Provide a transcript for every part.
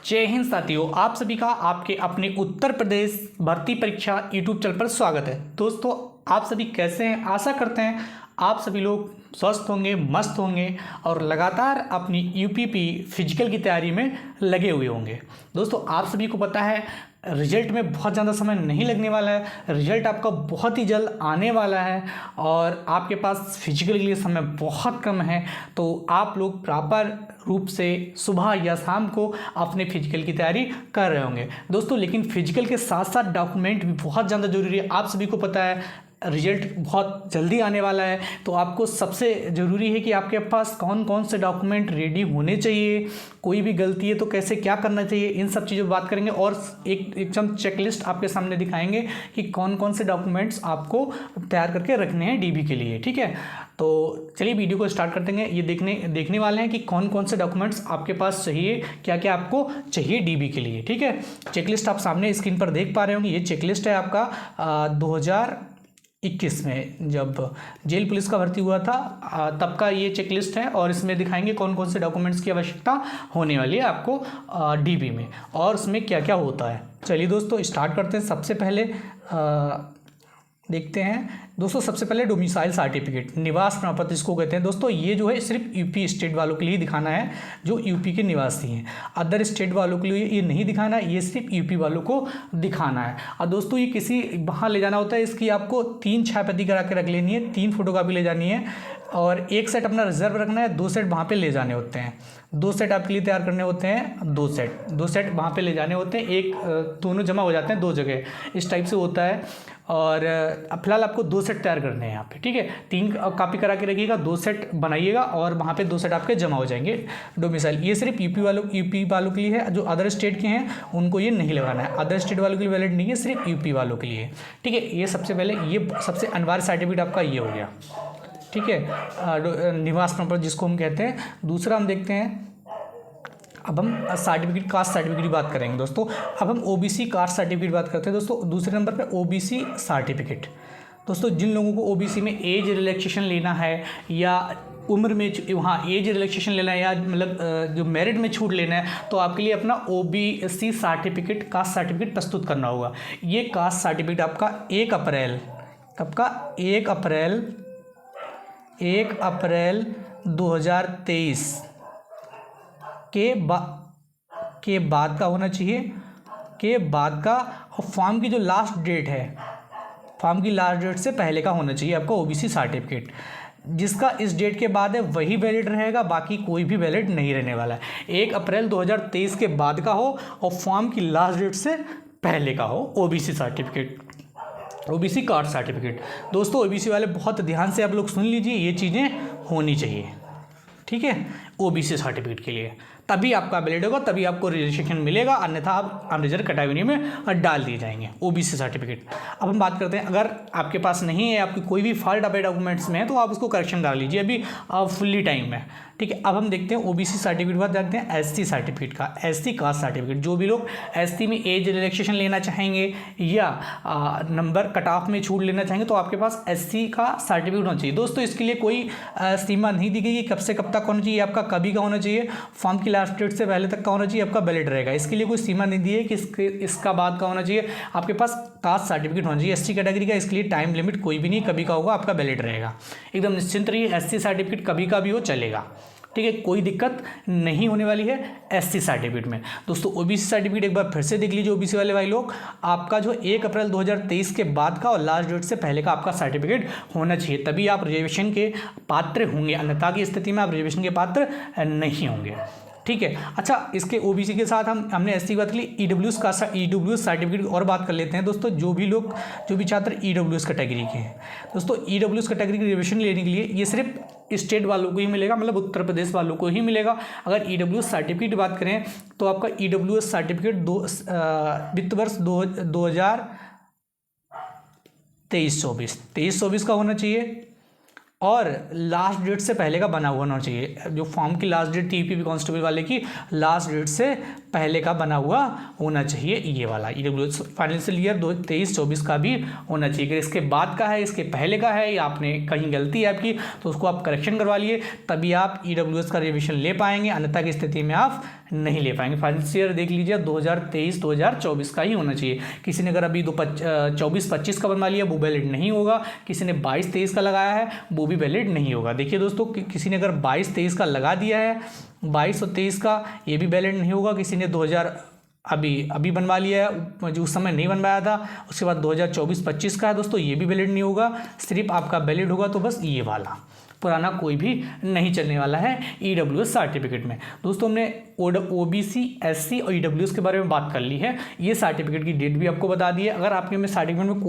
जय हिंद साथियों, आप सभी का आपके अपने उत्तर प्रदेश भर्ती परीक्षा यूट्यूब चैनल पर स्वागत है। दोस्तों, आप सभी कैसे हैं? आशा करते हैं आप सभी लोग स्वस्थ होंगे, मस्त होंगे और लगातार अपनी यूपीपी फिजिकल की तैयारी में लगे हुए होंगे। दोस्तों, आप सभी को पता है रिजल्ट में बहुत ज़्यादा समय नहीं लगने वाला है। रिजल्ट आपका बहुत ही जल्द आने वाला है और आपके पास फिजिकल के लिए समय बहुत कम है। तो आप लोग प्रॉपर रूप से सुबह या शाम को अपने फिजिकल की तैयारी कर रहे होंगे दोस्तों। लेकिन फिजिकल के साथ साथ डॉक्यूमेंट भी बहुत ज़्यादा ज़रूरी है। आप सभी को पता है रिजल्ट बहुत जल्दी आने वाला है, तो आपको सबसे ज़रूरी है कि आपके पास कौन कौन से डॉक्यूमेंट रेडी होने चाहिए, कोई भी गलती है तो कैसे क्या करना चाहिए, इन सब चीज़ों पर बात करेंगे और एकदम चेकलिस्ट आपके सामने दिखाएंगे कि कौन कौन से डॉक्यूमेंट्स आपको तैयार करके रखने हैं डीबी के लिए। ठीक है, तो चलिए वीडियो को स्टार्ट करते हैं। ये देखने वाले हैं कि कौन कौन से डॉक्यूमेंट्स आपके पास चाहिए, क्या क्या आपको चाहिए डीबी के लिए। ठीक है, चेकलिस्ट आप सामने स्क्रीन पर देख पा रहे होंगे। ये चेकलिस्ट है आपका 2021 में जब जेल पुलिस का भर्ती हुआ था तब का ये चेकलिस्ट है और इसमें दिखाएंगे कौन कौन से डॉक्यूमेंट्स की आवश्यकता होने वाली है आपको डीबी में और उसमें क्या क्या होता है। चलिए दोस्तों स्टार्ट करते हैं। सबसे पहले देखते हैं दोस्तों, सबसे पहले डोमिसाइल सर्टिफिकेट, निवास प्रमाण पत्र जिसको कहते हैं दोस्तों। ये जो है सिर्फ यूपी स्टेट वालों के लिए दिखाना है जो यूपी के निवासी हैं। अदर स्टेट वालों के लिए ये नहीं दिखाना है, ये सिर्फ यूपी वालों को दिखाना है। और दोस्तों ये किसी वहाँ ले जाना होता है, इसकी आपको 3 छायाप्रति करा के रख लेनी है, 3 फोटोकॉपी ले जानी है और 1 सेट अपना रिजर्व रखना है, 2 सेट वहाँ पे ले जाने होते हैं। 2 सेट आपके लिए तैयार करने होते हैं, 2 सेट वहाँ पे ले जाने होते हैं। एक दोनों जमा हो जाते हैं 2 जगह, इस टाइप से होता है। और फिलहाल आपको 2 सेट तैयार करने हैं यहाँ पे। ठीक है, 3 कॉपी करा के रखिएगा, 2 सेट बनाइएगा और वहाँ पे 2 सेट आपके जमा हो जाएंगे डोमिसाइल। ये सिर्फ यूपी वालों के लिए है। जो अदर स्टेट के हैं उनको ये नहीं लगाना है, अदर स्टेट वालों के लिए वैलिड नहीं है, सिर्फ यूपी वालों के लिए। ठीक है, ये सबसे पहले ये सबसे अनिवार्य सर्टिफिकेट आपका ये हो गया। ठीक है, निवास प्रमाण पत्र जिसको हम कहते हैं। दूसरा हम देखते हैं, अब हम सर्टिफिकेट कास्ट सर्टिफिकेट की बात करेंगे दोस्तों। अब हम ओबीसी कास्ट सर्टिफिकेट बात करते हैं दोस्तों। दूसरे नंबर पे ओबीसी सर्टिफिकेट दोस्तों, जिन लोगों को ओबीसी में एज रिलैक्सेशन लेना है या उम्र में वहाँ एज रिलैक्सेशन लेना है या मतलब जो मेरिट में छूट लेना है, तो आपके लिए अपना ओबीसी सर्टिफिकेट कास्ट सर्टिफिकेट प्रस्तुत करना होगा। ये कास्ट सर्टिफिकेट आपका 1 अप्रैल कब का 1 अप्रैल 2023 के बाद का होना चाहिए, के बाद का। और फॉर्म की जो लास्ट डेट है, फॉर्म की लास्ट डेट से पहले का होना चाहिए आपका ओबीसी सर्टिफिकेट। जिसका इस डेट के बाद है वही वैलिड रहेगा, बाकी कोई भी वैलिड नहीं रहने वाला है। 1 अप्रैल 2023 के बाद का हो और फॉर्म की लास्ट डेट से पहले का हो OBC certificate, OBC caste certificate. दोस्तों ओबीसी वाले बहुत ध्यान से आप लोग सुन लीजिए, ये चीज़ें होनी चाहिए। ठीक है, ओबीसी सर्टिफिकेट के लिए तभी आपका वैलिड होगा, तभी आपको रजिस्ट्रेशन मिलेगा, अन्यथा आप अनरिजर्व कैटेगरी में डाल दिए जाएंगे ओबीसी सर्टिफिकेट। अब हम बात करते हैं, अगर आपके पास नहीं है, आपकी कोई भी फॉल्ट अपने डॉक्यूमेंट्स में है तो आप उसको करेक्शन डाल लीजिए, अभी फुल्ली टाइम है। ठीक है, अब हम देखते हैं ओबीसी सर्टिफिकेट बाद देखते हैं एसटी सर्टिफिकेट का, एसटी कास्ट सर्टिफिकेट। जो भी लोग एसटी में एज रिलैक्सेशन लेना चाहेंगे या नंबर कट ऑफ में छूट लेना चाहेंगे तो आपके पास एसटी का सर्टिफिकेट होना चाहिए। दोस्तों इसके लिए कोई सीमा नहीं दी गई है कब से कब तक होना चाहिए, आपका कभी का होना चाहिए, फॉर्म की लास्ट डेट से पहले तक का होना चाहिए, आपका वैलिड रहेगा। इसके लिए कोई सीमा नहीं दी है कि इसका बाद का होना चाहिए। आपके पास कास्ट सर्टिफिकेट होना चाहिए एसटी कैटेगरी का, इसके लिए टाइम लिमिट कोई भी नहीं, कभी का होगा आपका वैलिड रहेगा। एकदम निश्चिंत रहिए, एसटी सर्टिफिकेट कभी का भी हो चलेगा। ठीक है, कोई दिक्कत नहीं होने वाली है एसटी सर्टिफिकेट में। दोस्तों ओबीसी सर्टिफिकेट एक बार फिर से देख लीजिए ओबीसी वाले भाई लोग, आपका जो 1 अप्रैल 2023 के बाद का और लास्ट डेट से पहले का आपका सर्टिफिकेट होना चाहिए, तभी आप रिजर्वेशन के पात्र होंगे, अन्यथा की स्थिति में आप रिजर्वेशन के पात्र नहीं होंगे। ठीक है, अच्छा इसके ओबीसी के साथ हमने एसटी की बात की, ईडब्ल्यूएस का ईडब्ल्यूएस सर्टिफिकेट और बात कर लेते हैं दोस्तों। जो भी छात्र ईडब्ल्यूएस कैटेगरी के हैं दोस्तों, ईडब्ल्यूएस कैटेगरी की रिजर्वेशन लेने के लिए ये सिर्फ स्टेट वालों को ही मिलेगा, मतलब उत्तर प्रदेश वालों को ही मिलेगा। अगर ईडब्ल्यूएस सर्टिफिकेट की बात करें तो आपका ईडब्ल्यूएस सर्टिफिकेट वित्त वर्ष 2023-24 का होना चाहिए और लास्ट डेट से पहले का बना हुआ होना चाहिए। जो फॉर्म की लास्ट डेट टीपीपी कांस्टेबल वाले की लास्ट डेट से पहले का बना हुआ होना चाहिए, ये वाला ईडब्ल्यूएस फाइनेंशियल ईयर 23-24 का भी होना चाहिए। अगर इसके बाद का है, इसके पहले का है, या आपने कहीं गलती है आपकी, तो उसको आप करेक्शन करवा लिए, तभी आप ईडब्ल्यूएस का रिविजन ले पाएंगे, अन्यथा की स्थिति में आप नहीं ले पाएंगे। फाइनेंशियल ईयर देख लीजिए 2023-2024 का ही होना चाहिए। किसी ने अगर अभी 24-25 का बनवा लिया वो वैलिड नहीं होगा, किसी ने 22-23 का लगाया है वो भी वैलिड नहीं होगा। देखिए दोस्तों, किसी ने अगर 22-23 का लगा दिया है, 22 और 23 का, ये भी वैलिड नहीं होगा। किसी ने 2000 अभी बनवा लिया है, जो उस समय नहीं बनवाया था, उसके बाद 2024-25 का है दोस्तों, ये भी वैलिड नहीं होगा। सिर्फ आपका वैलिड होगा तो बस ये वाला, पुराना कोई भी नहीं चलने वाला है ईडब्ल्यूएस सर्टिफिकेट में। दोस्तों हमने ओबीसी, एससी और ईडब्ल्यूएस के बारे में बात कर ली है। ये सर्टिफिकेट की डेट भी आपको बता दी है। अगर आपके में सर्टिफिकेट में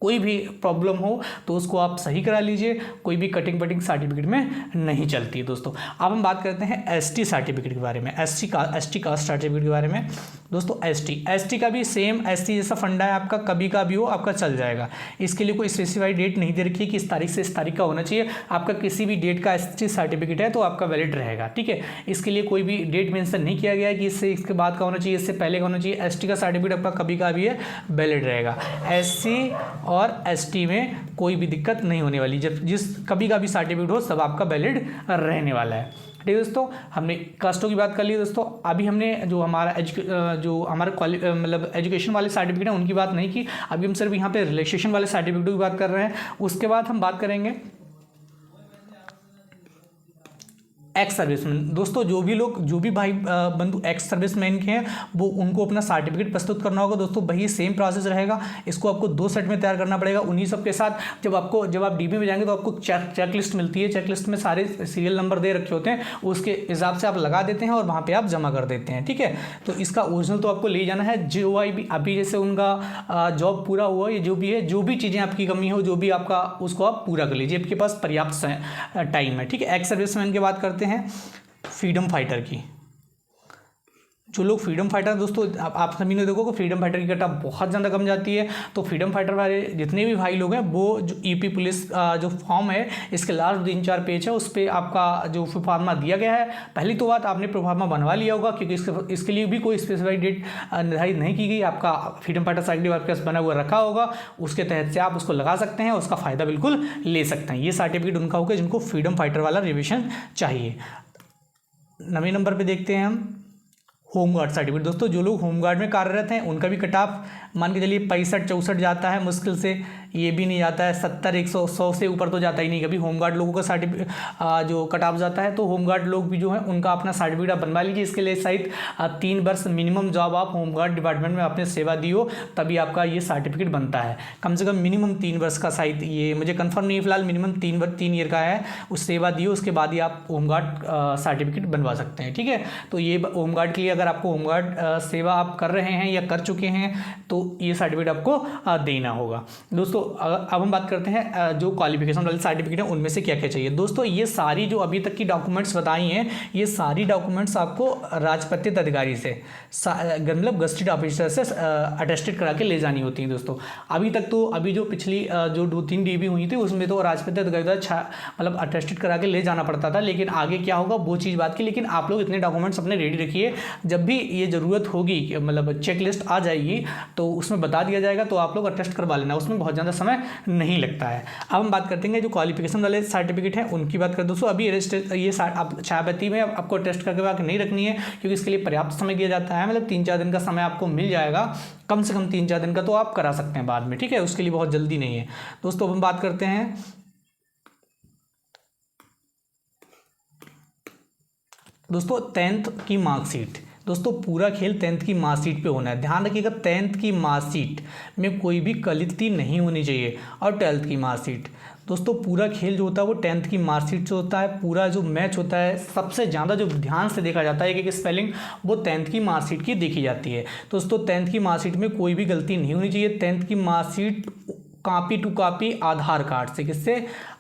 कोई भी प्रॉब्लम हो तो उसको आप सही करा लीजिए। कोई भी कटिंग पटिंग सर्टिफिकेट में नहीं चलती है दोस्तों। अब हम बात करते हैं एसटी सर्टिफिकेट के बारे में, एसटी कास्ट सर्टिफिकेट के बारे में। दोस्तों एसटी का भी सेम एसटी जैसा फंडा है आपका, कभी का भी हो आपका चल जाएगा। इसके लिए कोई स्पेसिफाइड डेट नहीं दे रखी है कि इस तारीख से इस तारीख का होना चाहिए। आपका किसी भी डेट का एसटी सर्टिफिकेट है तो आपका वैलिड रहेगा, ठीक है। इसके लिए कोई भी डेट मेंशन नहीं किया गया है कि इससे इसके बाद का होना चाहिए, इससे पहले का होना चाहिए। एसटी का सर्टिफिकेट आपका कभी का भी है, वैलिड रहेगा। एससी और एसटी में कोई भी दिक्कत नहीं होने वाली, जब जिस कभी का भी सर्टिफिकेट हो सब आपका वैलिड रहने वाला है, ठीक है दोस्तों। हमने कास्टों की बात कर ली दोस्तों। अभी हमने जो हमारा मतलब एजुकेशन वाले सर्टिफिकेट हैं उनकी बात नहीं की, अभी हम सिर्फ यहाँ पे रिलैक्सेशन वाले सर्टिफिकेट की बात कर रहे हैं। उसके बाद हम बात करेंगे एक्स सर्विसमैन। दोस्तों जो भी भाई बंधु एक्स सर्विसमैन के हैं वो उनको अपना सर्टिफिकेट प्रस्तुत करना होगा दोस्तों। वही सेम प्रोसेस रहेगा, इसको आपको 2 सेट में तैयार करना पड़ेगा। उन्हीं सब के साथ जब आप डीबी में जाएंगे तो आपको चेक लिस्ट मिलती है। चेक लिस्ट में सारे सीरियल नंबर दे रखे होते हैं, उसके हिसाब से आप लगा देते हैं और वहाँ पर आप जमा कर देते हैं, ठीक है। तो इसका ओरिजिनल तो आपको ले जाना है। जो अभी जैसे उनका जॉब पूरा हुआ, ये जो भी चीज़ें आपकी कमी हो, जो भी आपका, उसको आप पूरा कर लीजिए, आपके पास पर्याप्त टाइम है, ठीक है। एक्स सर्विसमैन की बात करते हैं फ्रीडम फाइटर की। जो लोग फ्रीडम फाइटर, दोस्तों आप सभी ने देखो कि फ्रीडम फाइटर की कटऑफ बहुत ज़्यादा कम जाती है। तो फ्रीडम फाइटर वाले जितने भी भाई लोग हैं वो जो ईपी पुलिस जो फॉर्म है, इसके लास्ट 3-4 पेज है, उस पर आपका जो प्रोफार्मा दिया गया है। पहली तो बात, आपने प्रोफार्मा बनवा लिया होगा, क्योंकि इसके लिए भी कोई स्पेसिफाइड डेट निर्धारित नहीं की गई। आपका फ्रीडम फाइटर सर्टिफिकेट आपके पास बना हुआ रखा होगा, उसके तहत से आप उसको लगा सकते हैं, उसका फ़ायदा बिल्कुल ले सकते हैं। ये सर्टिफिकेट उनका होगा जिनको फ्रीडम फाइटर वाला रिविजन चाहिए। 9वें नंबर पे देखते हैं हम होमगार्ड सर्टिफिकेट। दोस्तों जो लोग होमगार्ड में कार्यरत हैं उनका भी कटऑफ मान के चलिए 65-64 जाता है, मुश्किल से ये भी नहीं जाता है 70-100 से ऊपर तो जाता ही नहीं कभी। होमगार्ड लोगों का सर्टिफिकेट जो कटऑफ जाता है, तो होमगार्ड लोग भी जो है उनका अपना सर्टिफिकेट आप बनवा लीजिए। इसके लिए शायद 3 वर्ष मिनिमम जॉब आप होमगार्ड डिपार्टमेंट में आपने सेवा दी हो, तभी आपका ये सर्टिफिकेट बनता है। कम से कम मिनिमम 3 वर्ष का, शायद ये मुझे कंफर्म नहीं है फिलहाल, मिनिमम 3 ईयर का है, उस सेवा दी हो, उसके बाद ही आप होमगार्ड सर्टिफिकेट बनवा सकते हैं, ठीक है। तो ये होमगार्ड के लिए, अगर आपको होमगार्ड सेवा आप कर रहे हैं या कर चुके हैं तो ये सर्टिफिकेट आपको देना होगा दोस्तों। अब हम बात करते हैं जो क्वालिफिकेशन वाले सर्टिफिकेट है उनमें से क्या क्या चाहिए। दोस्तों ये सारी जो अभी तक की डॉक्यूमेंट्स बताई हैं, ये सारी डॉक्यूमेंट्स आपको राजपत्रित अधिकारी से, मतलब गस्टेड ऑफिसर से अटेस्टेड करा के ले जानी होती हैं दोस्तों। अभी तक तो अभी जो पिछली जो 2-3 डीबी हुई थी उसमें तो राजपत्रित अधिकारी मतलब अटेस्टेड करा के ले जाना पड़ता था, लेकिन आगे क्या होगा वो चीज़ बात की। लेकिन आप लोग इतने डॉक्यूमेंट्स अपने रेडी रखिए, जब भी ये ज़रूरत होगी, मतलब चेक लिस्ट आ जाएगी तो उसमें बता दिया जाएगा, तो आप लोग अटेस्ट करवा लेना, उसमें बहुत ज़्यादा समय नहीं लगता है। अब हम बात करते हैं जो क्वालिफिकेशन वाले सर्टिफिकेट हैं उनकी बात करते हैं दोस्तों। अभी ये आप छायापति में आपको टेस्ट करके नहीं रखनी है, क्योंकि इसके लिए पर्याप्त समय दिया जाता है, मतलब 3-4 दिन का समय आपको मिल जाएगा, कम से कम 3-4 दिन का तो आप करा सकते हैं बाद में, ठीक है। उसके लिए बहुत जल्दी नहीं है दोस्तों। अब हम बात करते हैं दोस्तों 10th की मार्कशीट। दोस्तों पूरा खेल 10th की मार्कशीट पे होना है, ध्यान रखिएगा। 10th की मार्कशीट में कोई भी गलती नहीं होनी चाहिए। और 12th की मार्कशीट, दोस्तों पूरा खेल जो होता है वो 10th की मार्कशीट से होता है। पूरा जो मैच होता है, सबसे ज़्यादा जो ध्यान से देखा जाता है कि स्पेलिंग, वो 10th की मार्कशीट की देखी जाती है दोस्तों। 10th की मार्कशीट में कोई भी गलती नहीं होनी चाहिए। 10th की marksheet copy to copy Aadhaar card से, किससे,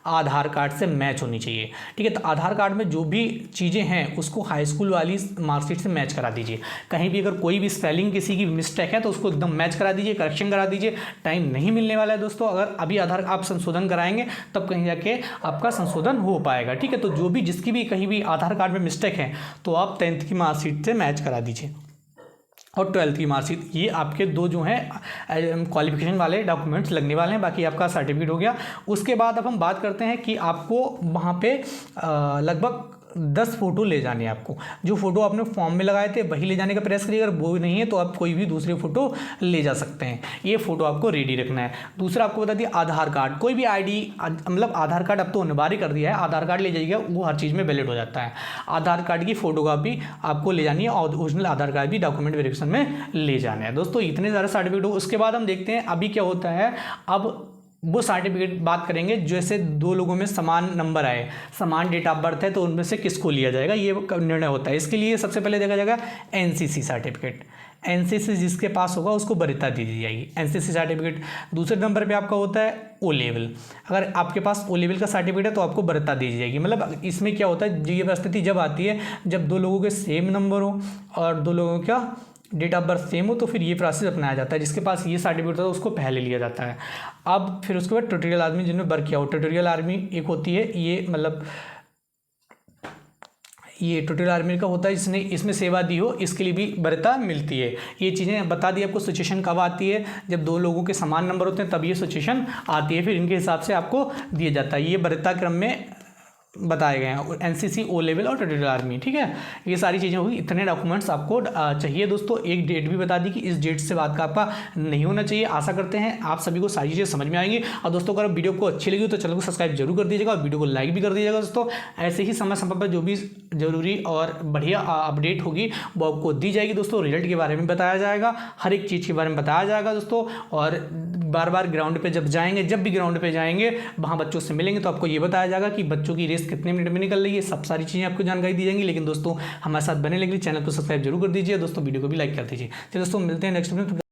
आधार कार्ड से मैच होनी चाहिए। ठीक है, तो आधार कार्ड में जो भी चीज़ें हैं उसको हाई स्कूल वाली मार्कशीट से मैच करा दीजिए। कहीं भी अगर कोई भी स्पेलिंग किसी की मिस्टेक है तो उसको एकदम मैच करा दीजिए, करेक्शन करा दीजिए। टाइम नहीं मिलने वाला है दोस्तों, अगर अभी आधार आप संशोधन कराएंगे तब कहीं जाके आपका संशोधन हो पाएगा। ठीक है, तो जो भी जिसकी भी कहीं भी आधार कार्ड में मिस्टेक है तो आप 10th की मार्कशीट से मैच करा दीजिए और 12th की मार्कशीट, ये आपके दो जो हैं क्वालिफिकेशन वाले डॉक्यूमेंट्स लगने वाले हैं। बाकी आपका सर्टिफिकेट हो गया। उसके बाद अब हम बात करते हैं कि आपको वहाँ पे लगभग 10 फ़ोटो ले जाने हैं आपको। जो फ़ोटो आपने फॉर्म में लगाए थे वही ले जाने का प्रयास करिए, अगर वो नहीं है तो आप कोई भी दूसरी फ़ोटो ले जा सकते हैं। ये फ़ोटो आपको रेडी रखना है। दूसरा आपको बता दिया आधार कार्ड, कोई भी आईडी, मतलब आधार कार्ड अब तो अनिवार्य कर दिया है, आधार कार्ड ले जाइएगा, वो हर चीज़ में वैलिड हो जाता है। आधार कार्ड की फ़ोटोकॉपी आपको ले जानी है और ओरिजिनल आधार कार्ड भी डॉक्यूमेंट वेरिफिकेशन में ले जाना है। दोस्तों इतने सारे सर्टिफिकेट हो। उसके बाद हम देखते हैं अभी क्या होता है। अब वो सर्टिफिकेट बात करेंगे जैसे दो लोगों में समान नंबर आए, समान डेट ऑफ बर्थ है, तो उनमें से किसको लिया जाएगा ये निर्णय होता है। इसके लिए सबसे पहले देखा जाएगा एनसीसी सर्टिफिकेट। एनसीसी जिसके पास होगा उसको वरीयता दी जाएगी, एनसीसी सर्टिफिकेट। दूसरे नंबर पे आपका होता है ओ लेवल। अगर आपके पास ओ लेवल का सर्टिफिकेट है तो आपको वरीयता दी जाएगी। मतलब इसमें क्या होता है, ये परिस्थिति जब आती है जब दो लोगों के सेम नंबर हो और दो लोगों का डेट ऑफ बर्थ सेम हो, तो फिर ये प्रोसेस अपनाया जाता है। जिसके पास ये सर्टिफिकेट होता है उसको पहले लिया जाता है। अब फिर उसके बाद ट्यूटोरियल आर्मी जिन्होंने वर्क किया हो, ट्यूटोरियल आर्मी एक होती है, ये मतलब ये ट्यूटोरियल आर्मी का होता है जिसने इसमें सेवा दी हो, इसके लिए भी वरीयता मिलती है। ये चीज़ें बता दी आपको। सिचुएशन कब आती है, जब दो लोगों के समान नंबर होते हैं तब ये सिचुएशन आती है, फिर इनके हिसाब से आपको दिया जाता है। ये वरीयता क्रम में बताए गए हैं, एनसीसी, ओ लेवल और ट्यूटोरियल आर्मी। ठीक है, ये सारी चीज़ें होगी। इतने डॉक्यूमेंट्स आपको चाहिए दोस्तों। एक डेट भी बता दी कि इस डेट से बाद का आपका नहीं होना चाहिए। आशा करते हैं आप सभी को सारी चीज़ें समझ में आएंगी। और दोस्तों अगर वीडियो को अच्छी लगी तो चैनल को सब्सक्राइब जरूर कर दीजिएगा और वीडियो को लाइक भी कर दीजिएगा दोस्तों। ऐसे ही समय समय पर जो भी जरूरी और बढ़िया अपडेट होगी वो आपको दी जाएगी दोस्तों। रिजल्ट के बारे में बताया जाएगा, हर एक चीज़ के बारे में बताया जाएगा दोस्तों। और बार बार ग्राउंड पे जब भी ग्राउंड पे जाएंगे वहाँ बच्चों से मिलेंगे तो आपको ये बताया जाएगा कि बच्चों की रेस कितने मिनट में निकल रही है। सब सारी चीज़ें आपको जानकारी दी जाएंगी। लेकिन दोस्तों हमारे साथ बने लगे, चैनल को सब्सक्राइब जरूर कर दीजिए दोस्तों, वीडियो को भी लाइक कर दीजिए। तो दोस्तों मिलते हैं नेक्स्ट वीडियो में।